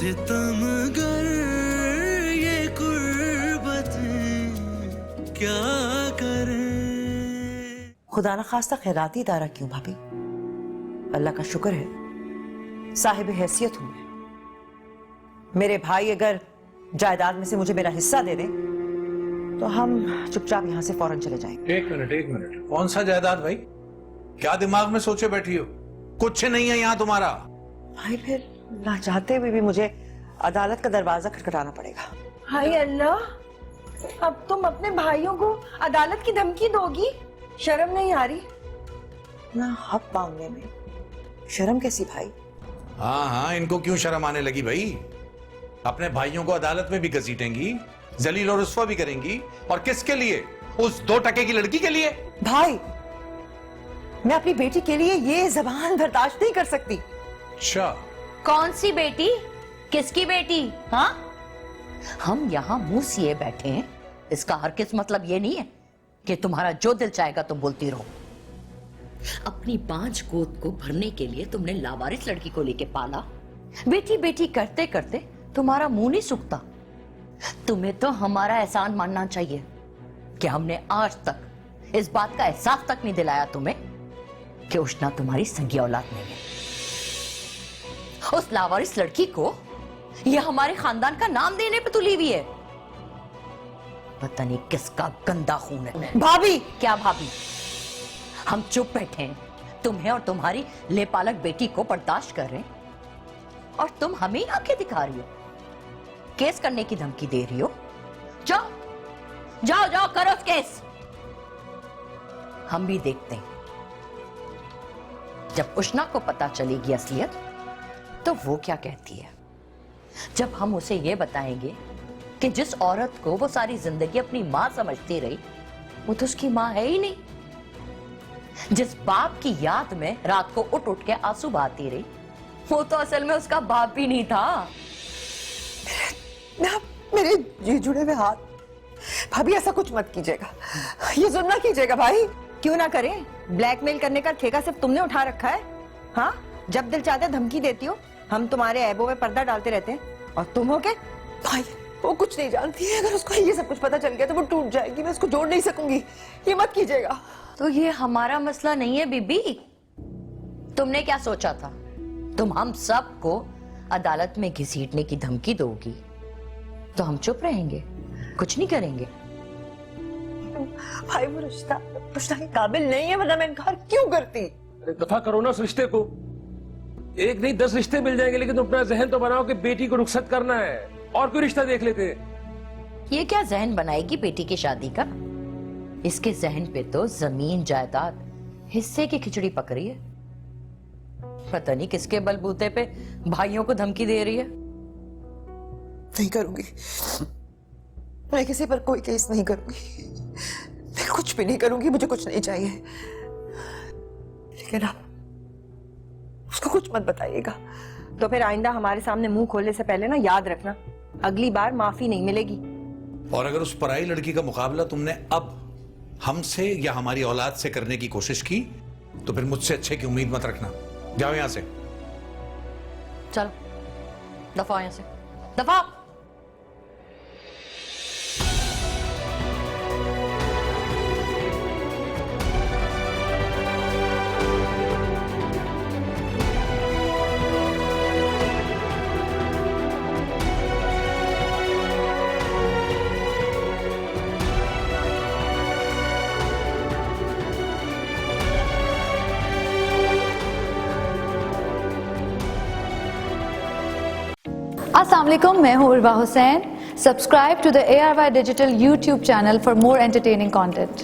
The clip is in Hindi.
सितम गर ये कुर्बत क्या करे। खुदा न खास्ता खैराती इदारा क्यों भाभी? अल्लाह का शुक्र है साहिब हैसियत हूं मैं। मेरे भाई अगर जायदाद में से मुझे मेरा हिस्सा दे दे तो हम चुपचाप यहां से फौरन चले जाएंगे। एक मिनट, कौन सा जायदाद भाई? क्या दिमाग में सोचे बैठी हो? कुछ नहीं है यहाँ तुम्हारा। भाई फिर ना चाहते हुए भी मुझे अदालत का दरवाजा खटखटाना पड़ेगा। हाय अल्लाह, अब तुम अपने भाइयों को अदालत की धमकी दोगी? शर्म नहीं आ रही? ना हक मांगने में शर्म कैसी भाई? हाँ, इनको क्यों शर्म आने लगी भाई? अपने भाइयों को अदालत में भी घसीटेंगी, जलील और रुस्वा भी करेंगी, और किसके लिए? उस 2 टके की लड़की के लिए। भाई मैं अपनी बेटी के लिए ये जबान बर्दाश्त नहीं कर सकती। अच्छा, कौन सी बेटी? किसकी बेटी? हाँ, हम यहाँ मुंह सिए बैठे हैं, इसका हरगिज़ मतलब ये नहीं है कि तुम्हारा जो दिल चाहेगा तुम बोलती रहो। अपनी बांझ गोद को भरने के लिए तुमने लावारिस लड़की को लेके पाला। बेटी बेटी करते करते तुम्हारा मुंह नहीं सूखता। तुम्हें तो हमारा एहसान मानना चाहिए कि हमने आज तक इस बात का एहसास तक नहीं दिलाया तुम्हें कि उष्णा तुम्हारी संगी औलाद नहीं है। उस लावारिस लड़की को यह हमारे खानदान का नाम देने पे तुली हुई है। पता नहीं किसका गंदा खून है। भाभी! क्या भाभी? हम चुप बैठे हैं, तुम्हें और तुम्हारी लेपालक बेटी को बर्दाश्त कर रहे हैं, और तुम हमें आंखें दिखा रही हो, केस करने की धमकी दे रही हो। जाओ जाओ जाओ, करो केस, हम भी देखते हैं। जब उष्णा को पता चलेगी असलियत तो वो क्या कहती है। जब हम उसे ये बताएंगे कि जिस औरत को वो सारी जिंदगी अपनी मां समझती रही वो तो उसकी मां है ही नहीं, जिस बाप की याद में रात को उठ उठ के आंसू बहाती रही वो तो असल में उसका बाप भी नहीं था। मेरे ये जुड़े हुए हाथ। भाभी ऐसा कुछ मत कीजिएगा, ये जुल्म ना कीजिएगा भाई। क्यों ना करें? ब्लैकमेल करने का ठेका सिर्फ तुमने उठा रखा है। हाँ, जब दिल चाहते धमकी देती हो, हम तुम्हारे ऐबों में पर्दा डालते रहते हैं, और तुम हो के? भाई वो कुछ नहीं जानती है, अगर उसको ये सब कुछ पता चल गया तो वो टूट जाएगी, मैं उसको जोड़ नहीं सकूंगी, ये मत कीजिएगा। तो ये हमारा मसला नहीं है बीबी। तुमने क्या सोचा था? तुम हम सबको अदालत में घसीटने की धमकी दोगी तो हम चुप रहेंगे, कुछ नहीं करेंगे? भाई वो रिश्ता के काबिल नहीं है, वरना मैं इनकार क्यों करती? अरे दफा करो ना उस रिश्ते को। एक नहीं 10 रिश्ते मिल जाएंगे, लेकिन तुम अपना जहन तो बनाओ कि बेटी को रुखसत करना है, और कोई रिश्ता देख लेते हैं। ये क्या जहन बनाएगी बेटी की शादी का? इसके जहन पे तो जमीन जायदाद हिस्से की खिचड़ी पक रही है। पता नहीं किसके बलबूते पे भाइयों को धमकी दे रही है। नहीं करूंगी, मैं किसी पर कोई केस नहीं करूंगी, मैं कुछ भी नहीं करूंगी, मुझे कुछ नहीं चाहिए। लेकिन आप उसको कुछ मत बताइएगा। तो फिर आइंदा हमारे सामने मुंह खोलने से पहले ना याद रखना, अगली बार माफी नहीं मिलेगी। और अगर उस पराई लड़की का मुकाबला तुमने अब हमसे या हमारी औलाद से करने की कोशिश की तो फिर मुझसे अच्छे की उम्मीद मत रखना। जाओ यहां से। चलो दफा यहां से, दफा। अस्सलाम वालेकुम, मैं हूँ Urwa Hussain. Subscribe to the ARY Digital YouTube channel for more entertaining content.